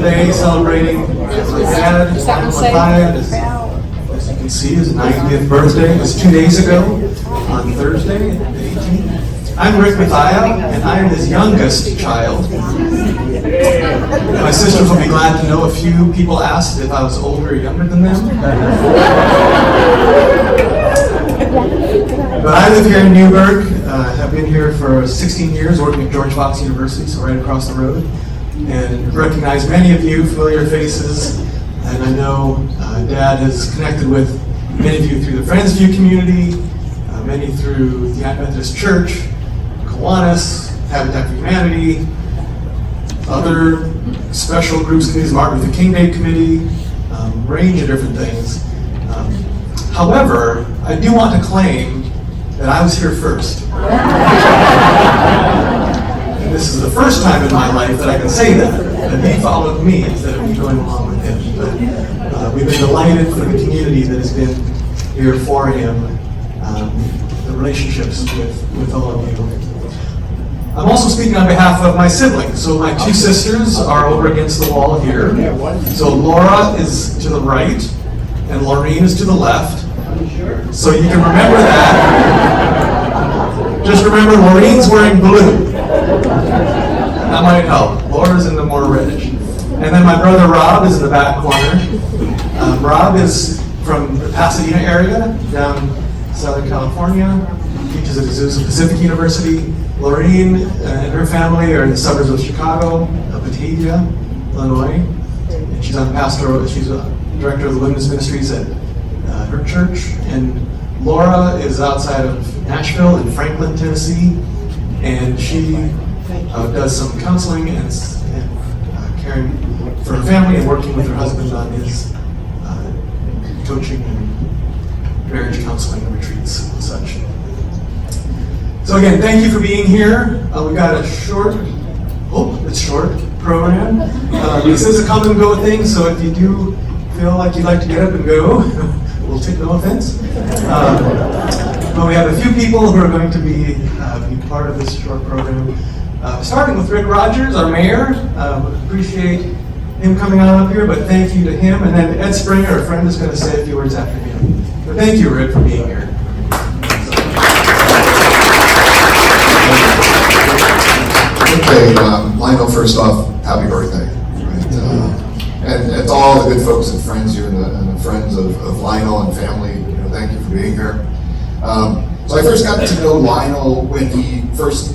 today celebrating my dad, Matthias, as you can see, his 90th birthday. It was 2 days ago on Thursday, the 18th. I'm Rick Mathia, and I am his youngest child. My sisters will be glad to know a few people asked if I was older or younger than them. But I live here in Newburgh. Have been here for 16 years working at George Fox University, so right across the road. And recognize many of you, familiar faces. And I know Dad has connected with many of you through the Friends View community, many through the Adventist Church, Kiwanis, Habitat for Humanity, other special groups, committees, Martin Luther King Day Committee, range of different things. However, I do want to claim that I was here first. And this is the first time in my life that I can say that he followed me instead of me going along with him. But we've been delighted for the community that has been here for him, the relationships with all of you. I'm also speaking on behalf of my siblings. So my two sisters are over against the wall here. So Laura is to the right, and Laureen is to the left. So you can remember that. Just remember, Laureen's wearing blue. That might help. Laura's in the more reddish. And then my brother Rob is in the back corner. Rob is from the Pasadena area, down Southern California. Teaches at Azusa Pacific University. Laureen and her family are in the suburbs of Chicago, Batavia, Illinois. And she's on pastoral. She's a director of the women's ministries at her church. And Laura is outside of Nashville in Franklin, Tennessee, and she does some counseling and caring for her family and working with her husband on his coaching and marriage counseling retreats and such. So again, thank you for being here. We've got a short program. This is a come and go thing, so if you do feel like you'd like to get up and go, we'll take no offense. But we have a few people who are going to be part of this short program. Starting with Rick Rogers, our mayor. Appreciate him coming on up here, but thank you to him. And then Ed Springer, our friend, is going to say a few words after him. But thank you, Rick, for being here. Okay, Lionel, first off, happy birthday. Right? And to all the good folks and friends here and the friends of Lionel and family, thank you for being here. So I first got to know Lionel when he first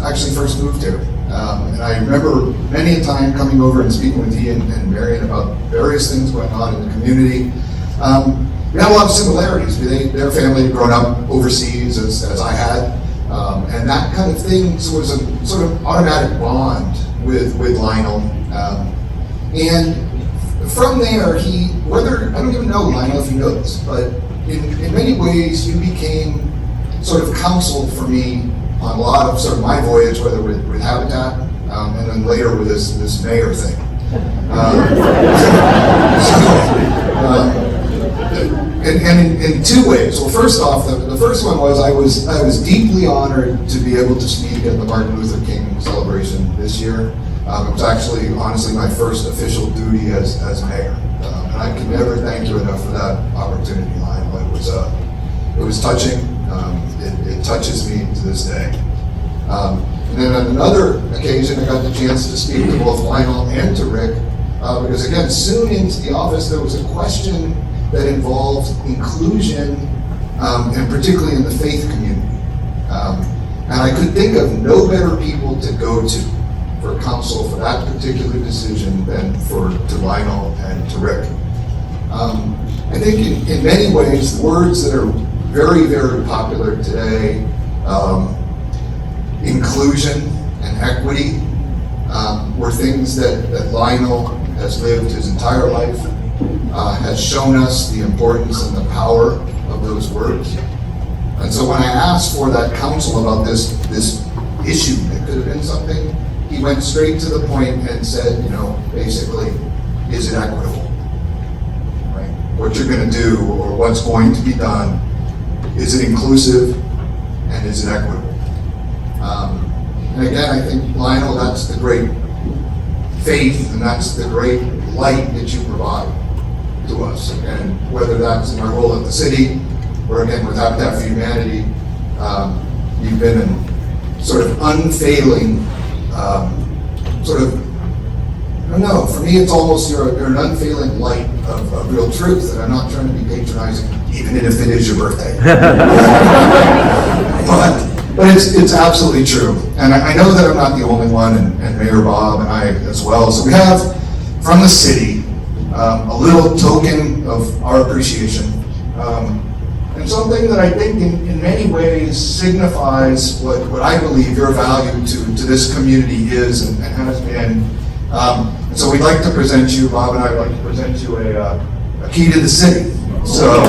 moved here. And I remember many a time coming over and speaking with he and Marion about various things going on in the community. We had a lot of similarities. Their family had grown up overseas as I had. And that kind of thing was a sort of automatic bond with Lionel. And from there, I don't even know, Lionel, if you know this, but in many ways, you became sort of counsel for me on a lot of sort of my voyage, whether with Habitat, and then later with this mayor thing. And in two ways. Well, first off, the first one was I was deeply honored to be able to speak at the Martin Luther King celebration this year. It was actually, honestly, my first official duty as mayor. And I can never thank you enough for that opportunity, Lionel. It was touching. It touches me to this day. And then on another occasion, I got the chance to speak to both Lionel and to Rick, because again, soon into the office, there was a question that involved inclusion, and particularly in the faith community. And I could think of no better people to go to for counsel for that particular decision than to Lionel and to Rick. I think in many ways, words that are very, very popular today, inclusion and equity, were things that Lionel has lived his entire life, has shown us the importance and the power of those words. And so when I asked for that counsel about this issue that could have been something, he went straight to the point and said, basically, is it equitable? Right? What you're going to do or what's going to be done, is it inclusive and is it equitable? And again, I think, Lionel, that's the great faith and that's the great light that you provide to us. And whether that's in our role at the city, or again with Habitat for Humanity, you've been an sort of unfailing, sort of, I don't know, for me it's almost you're an unfailing light of real truth, and I'm not trying to be patronizing, even if it is your birthday. But it's absolutely true. And I know that I'm not the only one, and Mayor Bob and I as well. So we have, from the city, a little token of our appreciation. And something that I think in many ways signifies what I believe your value to this community is and has been. And so we'd like to present you, Bob and I would like to present you a key to the city. So.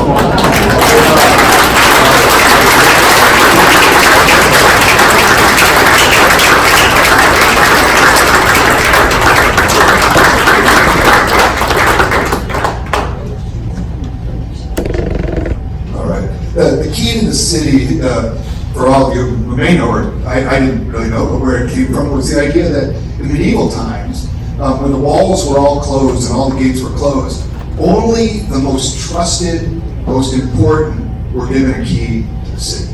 The key to the city, for all of you who may know, or I didn't really know, but where it came from was the idea that in medieval times, when the walls were all closed and all the gates were closed, only the most trusted, most important were given a key to the city.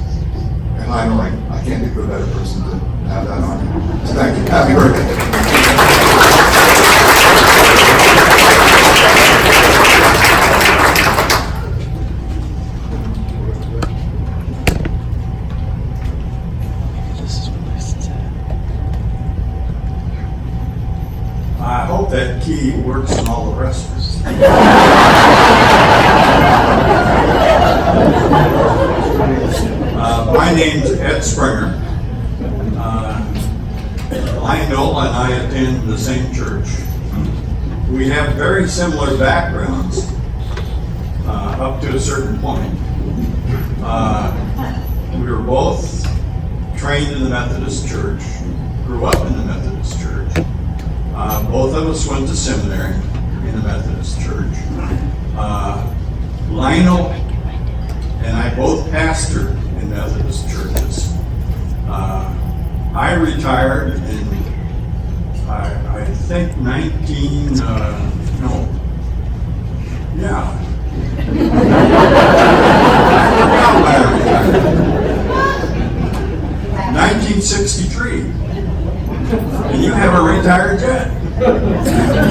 And I know I can't think of a better person to have that on. So thank you. Happy birthday. I hope that key works in all the restaurants. My name's Ed Springer. Lionel and I attend the same church. We have very similar backgrounds up to a certain point. We were both trained in the Methodist Church, grew up in the Methodist Church. Both of us went to seminary in the Methodist Church. Lionel and I both pastored in Methodist churches. I retired in, I think 1963. And you haven't retired yet.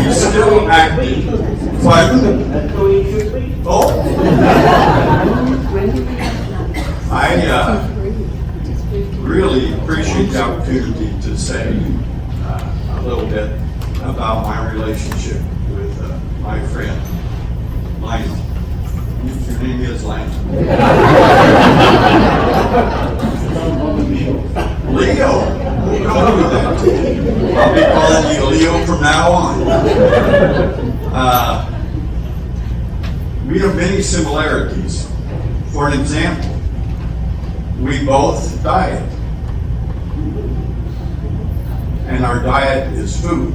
He's still active. But, I really appreciate the opportunity to say a little bit about my relationship with my friend Lionel. Your name is Lionel. Leo. Don't do that. I'll be calling you Leo from now on. We have many similarities. For an example, we both diet. And our diet is food.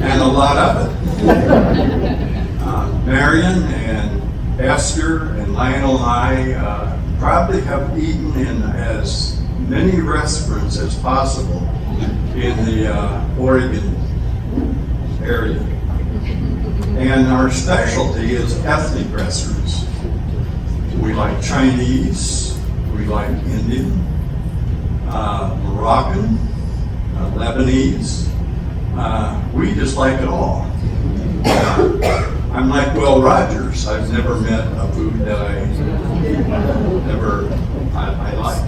And a lot of it. Marion and Esther and Lionel and I probably have eaten in as many restaurants as possible in the Oregon area. And our specialty is ethnic restaurants. We like Chinese, we like Indian, Moroccan, Lebanese. We just like it all. I'm like Will Rogers. I've never met a food that I like.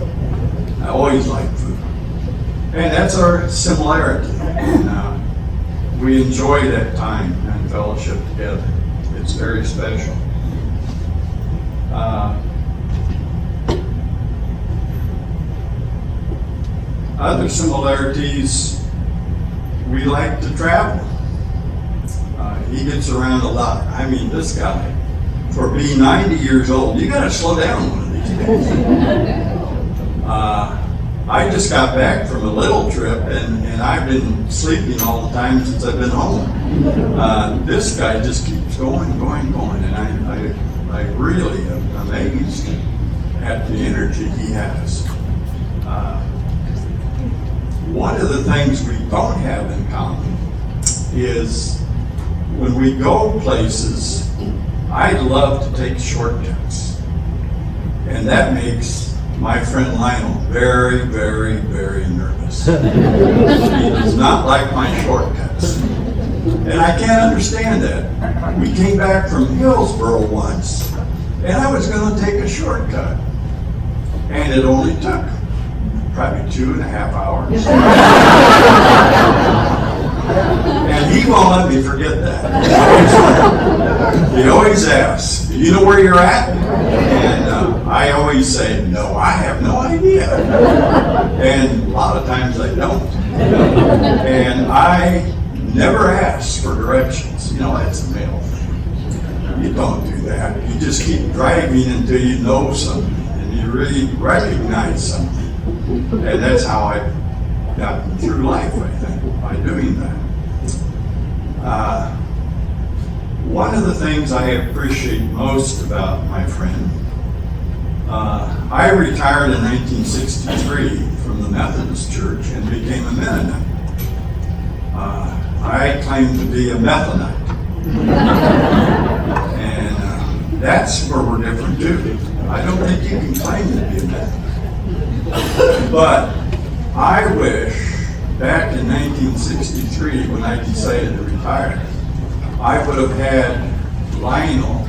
I always like food. And that's our similarity. And we enjoy that time and fellowship together. It's very special. Other similarities, we like to travel. He gets around a lot. I mean, this guy, for being 90 years old, you gotta slow down one of these days. I just got back from a little trip and I've been sleeping all the time since I've been home. This guy just keeps going, and I really am amazed at the energy he has. One of the things we don't have in common is when we go places, I love to take shortcuts. And that makes my friend Lionel very, very, very nervous. He does not like my shortcuts. And I can't understand that. We came back from Hillsboro once, and I was going to take a shortcut. And it only took probably 2.5 hours. And he won't let me forget that. He always asks, "Do you know where you're at?" And I always say, "No, I have no idea." And a lot of times I don't. And I never ask for directions. You know, that's a male thing. You don't do that. You just keep driving until you know something and you really recognize something. And that's how I've gotten through life, I think, by doing that. One of the things I appreciate most about my friend, I retired in 1963 from the Methodist Church and became a Mennonite. I claim to be a Methonite. And that's where we're different too. I don't think you can claim to be a Methonite. But I wish back in 1963 when I decided to retire, I would have had Lionel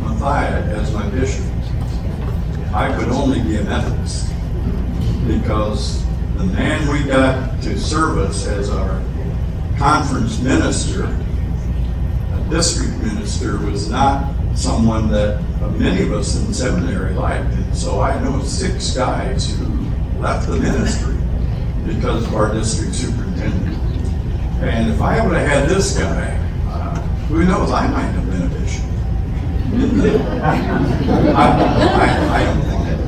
Mathias as my bishop. I could only be a Methodist because the man we got to serve us as our conference minister, a district minister, was not someone that many of us in seminary liked. And so I know 6 guys who left the ministry because of our district superintendent. And if I would have had this guy, who knows, I might have been a bishop. I don't think that.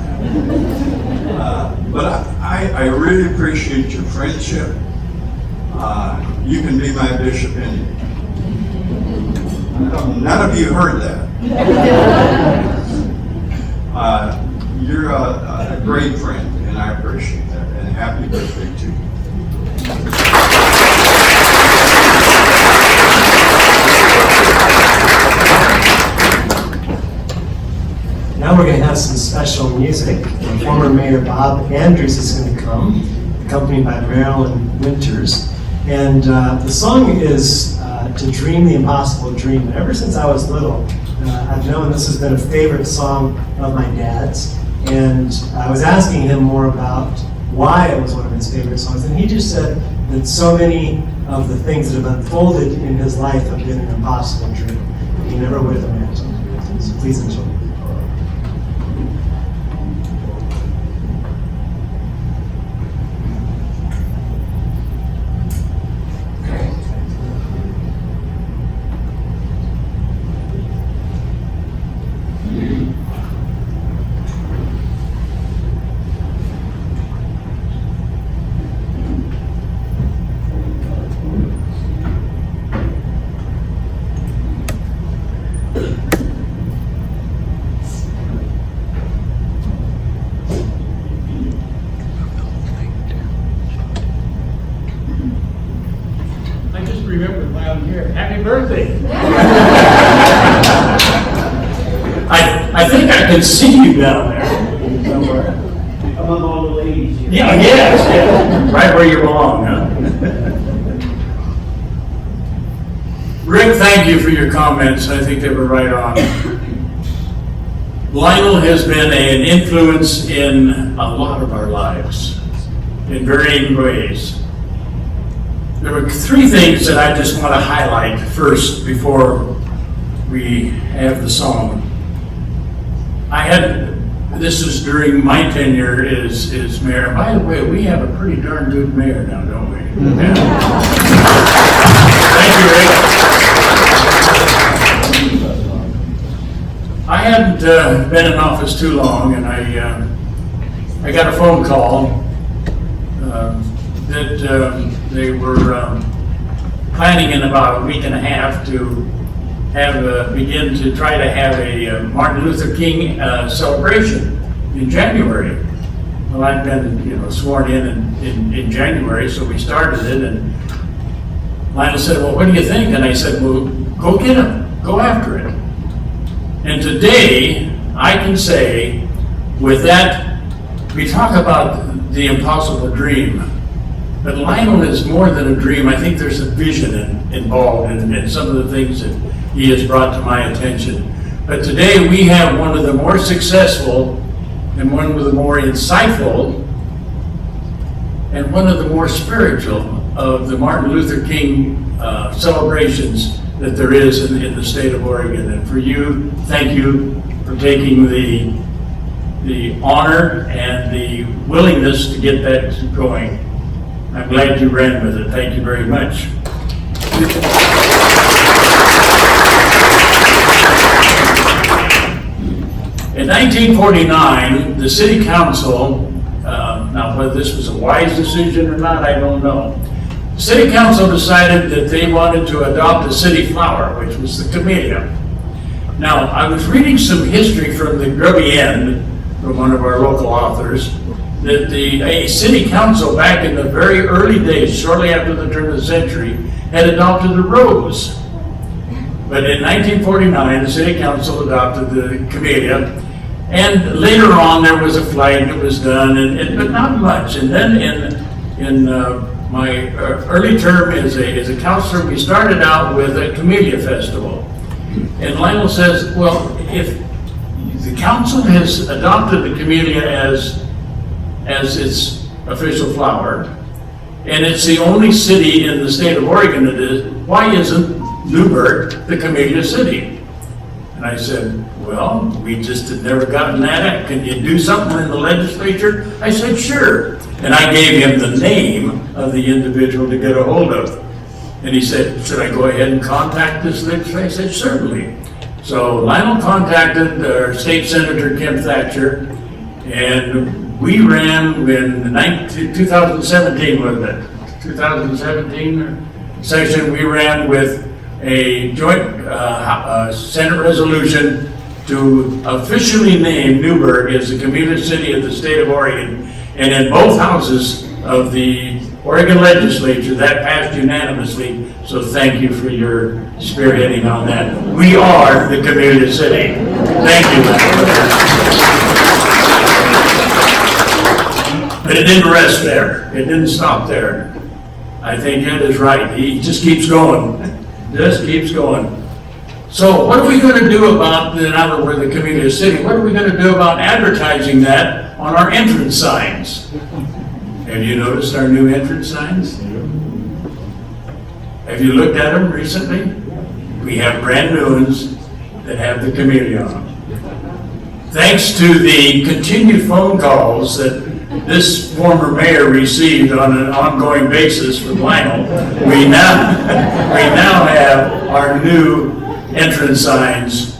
But I really appreciate your friendship. You can be my bishop anyway. None of you heard that. You're a great friend, and I appreciate that. And happy birthday to you. Now we're going to have some special music. Former Mayor Bob Andrews is going to come, accompanied by Marilyn Winters. And the song is To Dream the Impossible Dream. And ever since I was little, I've known this has been a favorite song of my dad's. And I was asking him more about why it was one of his favorite songs. And he just said that so many of the things that have unfolded in his life have been an impossible dream. He never would have imagined. So please enjoy. Remember why I'm here. Happy birthday. I think I can see you down there somewhere. Among all the ladies here. Yeah, yes, right where you belong, huh? Rick, thank you for your comments. I think they were right on. Lionel has been an influence in a lot of our lives in varying ways. There were 3 things that I just want to highlight first before we have the song. This is during my tenure as mayor. By the way, we have a pretty darn good mayor now, don't we? Yeah. Thank you, Rick. I hadn't been in office too long, and I got a phone call that they were planning in about a week and a half to begin to try to have a Martin Luther King celebration in January. Well, I'd been sworn in January, so we started it, and Lionel said, well, what do you think? And I said, well, go get him. Go after it. And today, I can say, with that, we talk about the impossible dream. But Lionel is more than a dream. I think there's a vision involved in some of the things that he has brought to my attention. But today, we have one of the more successful and one of the more insightful and one of the more spiritual of the Martin Luther King celebrations that there is in the state of Oregon. And for you, thank you for taking the honor and the willingness to get that going. I'm glad you ran with it. Thank you very much. In 1949, the city council, now whether this was a wise decision or not, I don't know. The city council decided that they wanted to adopt a city flower, which was the camellia. Now, I was reading some history from the Grubby End, from one of our local authors, that a city council back in the very early days, shortly after the turn of the century, had adopted the rose. But in 1949, the city council adopted the camellia, and later on there was a flag that was done, but not much. And then in my early term as a counselor, we started out with a camellia festival. And Lionel says, well, if the council has adopted the camellia as its official flower, and it's the only city in the state of Oregon that is, why isn't Newburgh the camellia city? And I said, well, we just had never gotten that. Can you do something in the legislature? I said, sure. And I gave him the name of the individual to get a hold of. And he said, should I go ahead and contact this legislature? I said, certainly. So Lionel contacted our state senator, Kim Thatcher, and we ran in 2017, wasn't it? 2017 session, we ran with a joint Senate resolution to officially name Newburgh as the camellia city of the state of Oregon. And in both houses of the Oregon legislature, that passed unanimously. So thank you for your spearheading on that. We are the camellia city. Thank you. But it didn't rest there. It didn't stop there. I think Ed is right. He just keeps going. Just keeps going. So what are we going to do about, now that we're the camellia city, what are we going to do about advertising that on our entrance signs? Have you noticed our new entrance signs? Have you looked at them recently? We have brand new ones that have the camellia on them. Thanks to the continued phone calls that this former mayor received on an ongoing basis from Lionel, we now have our new entrance signs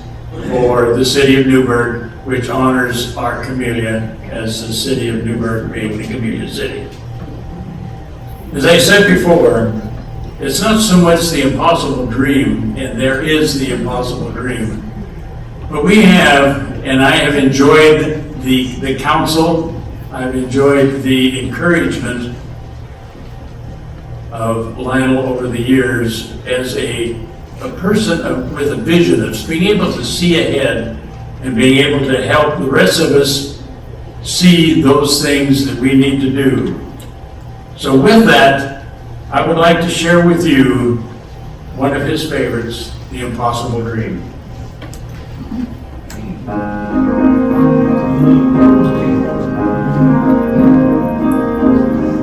for the city of Newburgh, which honors our camellia as the city of Newburgh being the camellia city. As I said before, it's not so much the impossible dream, and there is the impossible dream, but we have, and I have enjoyed the council, I've enjoyed the encouragement of Lionel over the years as a person with a vision of being able to see ahead and being able to help the rest of us see those things that we need to do. So with that, I would like to share with you one of his favorites, The Impossible Dream.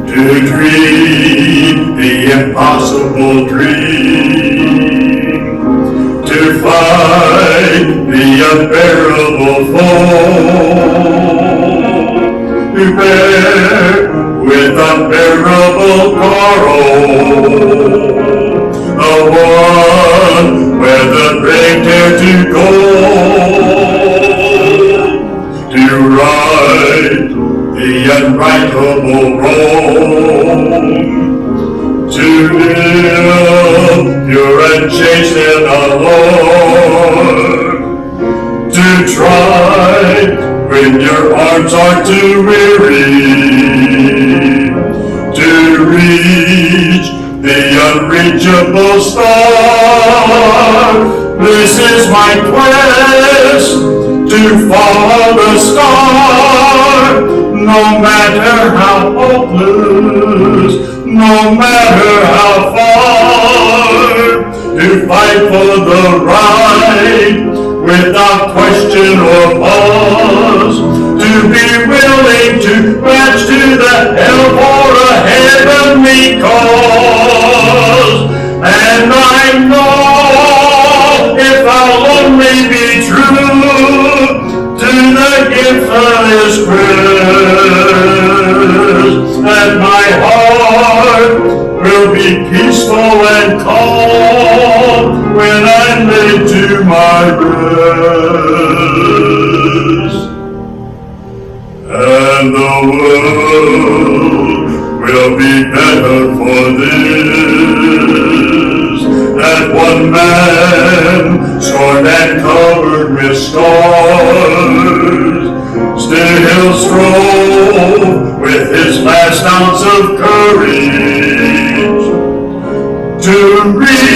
To dream the impossible dream, to fight the unbearable foe, to bear with unbearable sorrow, the one where the brave dare to go, to right the unrightable wrong, to live pure and chaste in the Lord, to try when your arms are too weary, to reach the unreachable star. This is my quest, to follow the star, no matter how hopeless, no matter how far, to fight for the right, without question or pause, to be willing to march to the hell for a heavenly cause. And I know if I'll only be true to the infinite Christ, that my heart will be peaceful and calm when I'm laid to my rest. And the world will be better for this, that one man, scorned and covered with scars, still strove with his last ounce of courage to reach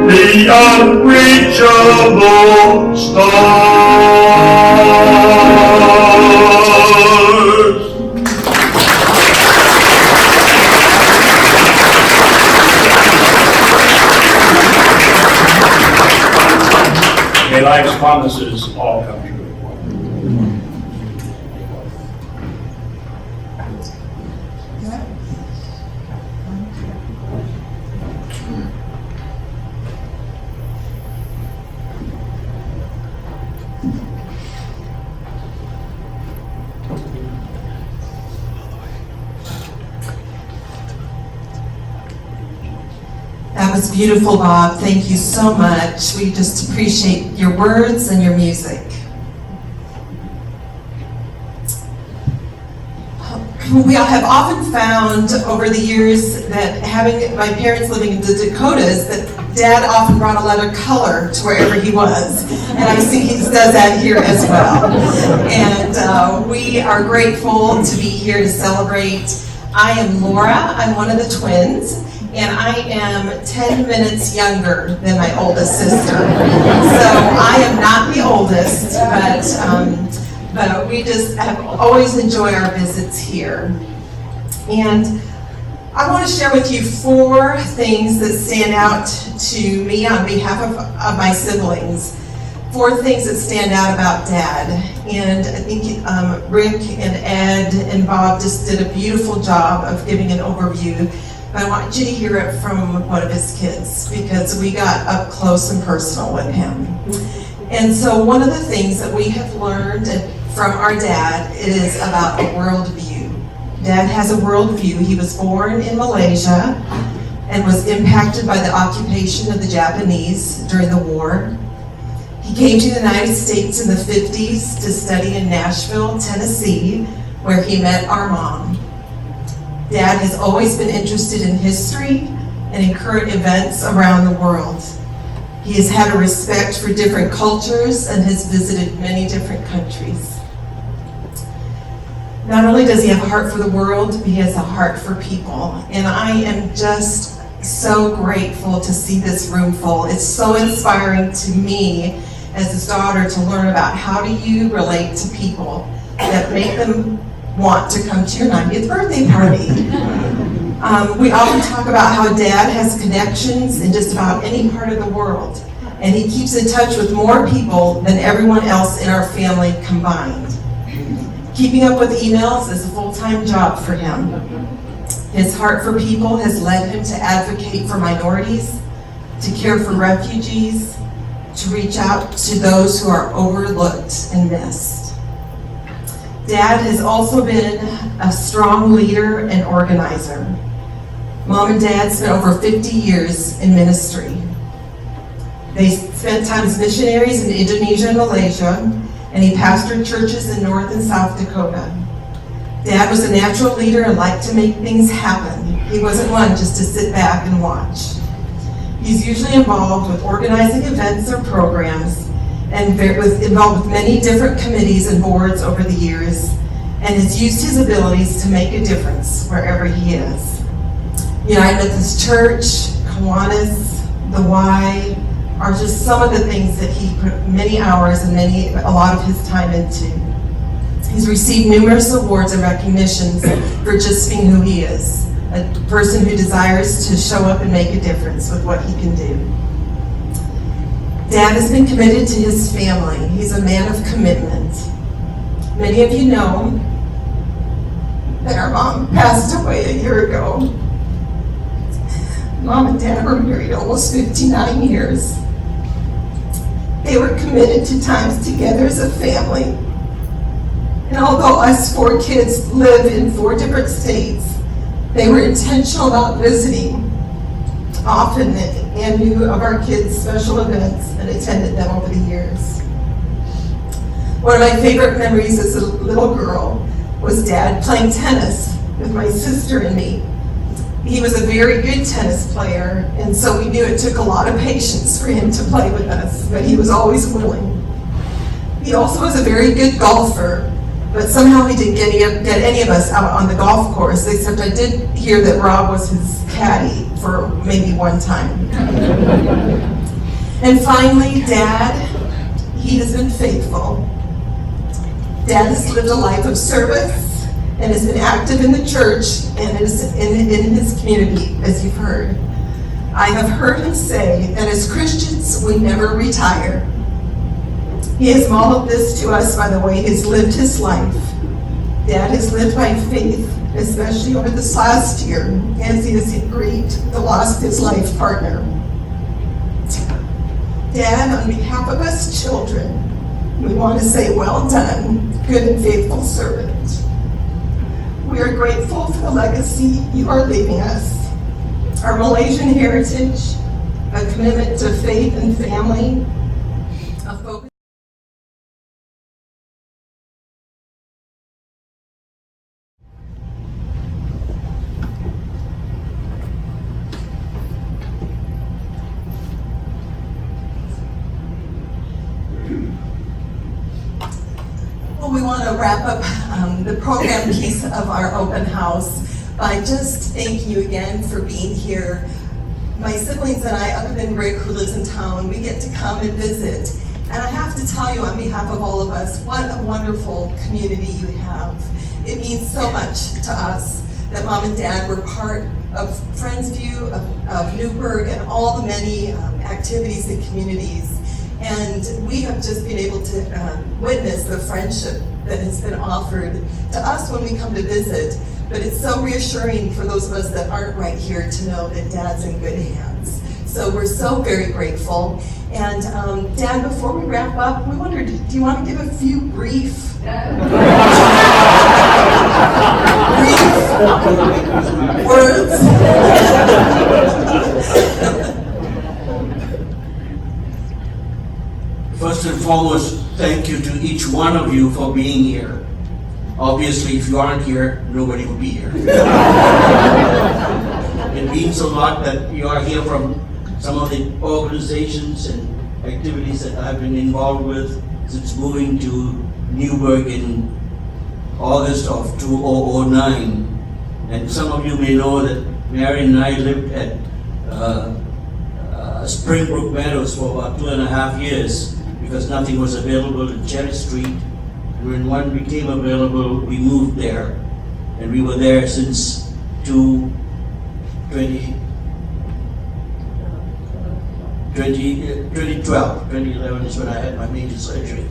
the unreachable stars. May life's promises all come true. That was beautiful, Bob. Thank you so much. We just appreciate your words and your music. We all have often found over the years that having my parents living in the Dakotas, that Dad often brought a lot of color to wherever he was. And I see he does that here as well. And we are grateful to be here to celebrate. I am Laura. I'm one of the twins. And I am 10 minutes younger than my oldest sister. So I am not the oldest, but we just have always enjoyed our visits here. And I want to share with you 4 things that stand out to me on behalf of my siblings. 4 things that stand out about Dad. And I think Rick and Ed and Bob just did a beautiful job of giving an overview. But I want you to hear it from one of his kids, because we got up close and personal with him. And so one of the things that we have learned from our dad is about a worldview. Dad has a worldview. He was born in Malaysia and was impacted by the occupation of the Japanese during the war. He came to the United States in the 50s to study in Nashville, Tennessee, where he met our mom. Dad has always been interested in history and in current events around the world. He has had a respect for different cultures and has visited many different countries. Not only does he have a heart for the world, but he has a heart for people. And I am just so grateful to see this room full. It's so inspiring to me as his daughter to learn about how do you relate to people that make them want to come to your 90th birthday party. We often talk about how Dad has connections in just about any part of the world, and he keeps in touch with more people than everyone else in our family combined. Keeping up with emails is a full-time job for him. His heart for people has led him to advocate for minorities, to care for refugees, to reach out to those who are overlooked and missed. Dad has also been a strong leader and organizer. Mom and Dad spent over 50 years in ministry. They spent time as missionaries in Indonesia and Malaysia, and he pastored churches in North and South Dakota. Dad was a natural leader and liked to make things happen. He wasn't one just to sit back and watch. He's usually involved with organizing events or programs, and was involved with many different committees and boards over the years, and has used his abilities to make a difference wherever he is. United Methodist Church, Kiwanis, the Y, are just some of the things that he put many hours and a lot of his time into. He's received numerous awards and recognitions for just being who he is, a person who desires to show up and make a difference with what he can do. Dad has been committed to his family. He's a man of commitment. Many of you know that our mom passed away a year ago. Mom and Dad were married almost 59 years. They were committed to times together as a family. And although us 4 kids live in 4 different states, they were intentional about visiting often and knew of our kids' special events and attended them over the years. One of my favorite memories as a little girl was Dad playing tennis with my sister and me. He was a very good tennis player, and so we knew it took a lot of patience for him to play with us, but he was always willing. He also was a very good golfer, but somehow he didn't get any of us out on the golf course, except I did hear that Rob was his caddy for maybe one time. And finally, Dad, he has been faithful. Dad has lived a life of service and has been active in the church and in his community, as you've heard. I have heard him say that as Christians, we never retire. He has modeled this to us by the way he's lived his life. Dad has lived by faith, especially over this last year, as he has grieved the loss of his life partner. Dad, on behalf of us children, we want to say well done, good and faithful servant. We are grateful for the legacy you are leaving us. Our Malaysian heritage, a commitment to faith and family, a focus. Well, we want to wrap up the program piece of our open house by just thanking you again for being here. My siblings and I, other than Rick who lives in town, we get to come and visit. And I have to tell you on behalf of all of us, what a wonderful community you have. It means so much to us that Mom and Dad were part of Friendsview, of Newburgh, and all the many activities and communities. And we have just been able to witness the friendship that has been offered to us when we come to visit. But it's so reassuring for those of us that aren't right here to know that Dad's in good hands. So we're so very grateful. And Dad, before we wrap up, we wondered, do you want to give a few brief words? First and foremost, thank you to each one of you for being here. Obviously, if you aren't here, nobody would be here. It means a lot that you are here from some of the organizations and activities that I've been involved with since moving to Newburgh in August of 2009. And some of you may know that Marion and I lived at Springbrook Meadows for about 2.5 years because nothing was available in Cherry Street. And when one became available, we moved there. And we were there since 2012. 2011 is when I had my major surgery.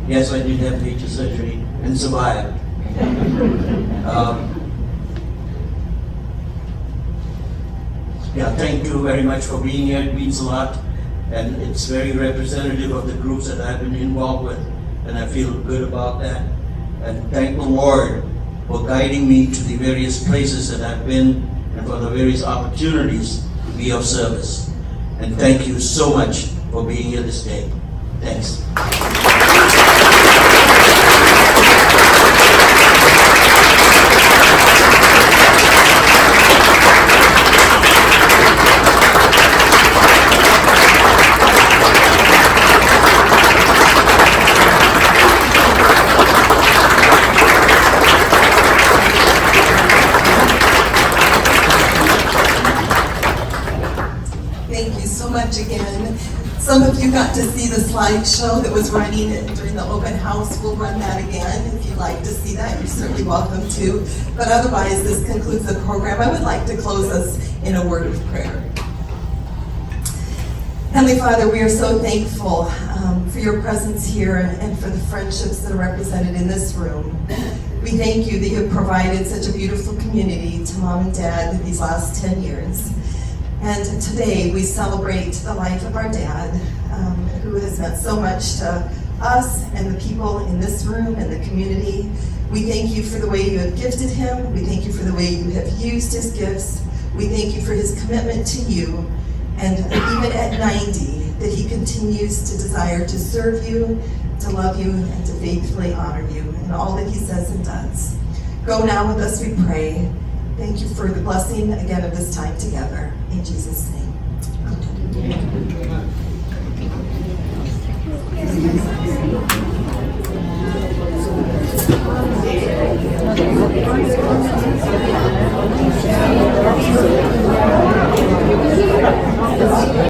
Yes, I did have major surgery and survived. Thank you very much for being here. It means a lot. And it's very representative of the groups that I've been involved with. And I feel good about that. And thank the Lord for guiding me to the various places that I've been and for the various opportunities to be of service. And thank you so much for being here this day. Thanks. slideshow that was running during the open house. We'll run that again. If you'd like to see that, you're certainly welcome to. But otherwise, this concludes the program. I would like to close us in a word of prayer. Heavenly Father, we are so thankful for your presence here and for the friendships that are represented in this room. We thank you that you have provided such a beautiful community to Mom and Dad these last 10 years. And today we celebrate the life of our dad, who has meant so much to us and the people in this room and the community. We thank you for the way you have gifted him. We thank you for the way you have used his gifts. We thank you for his commitment to you. And even at 90, that he continues to desire to serve you, to love you, and to faithfully honor you in all that he says and does. Go now with us, we pray. Thank you for the blessing again of this time together. In Jesus' name. Amen.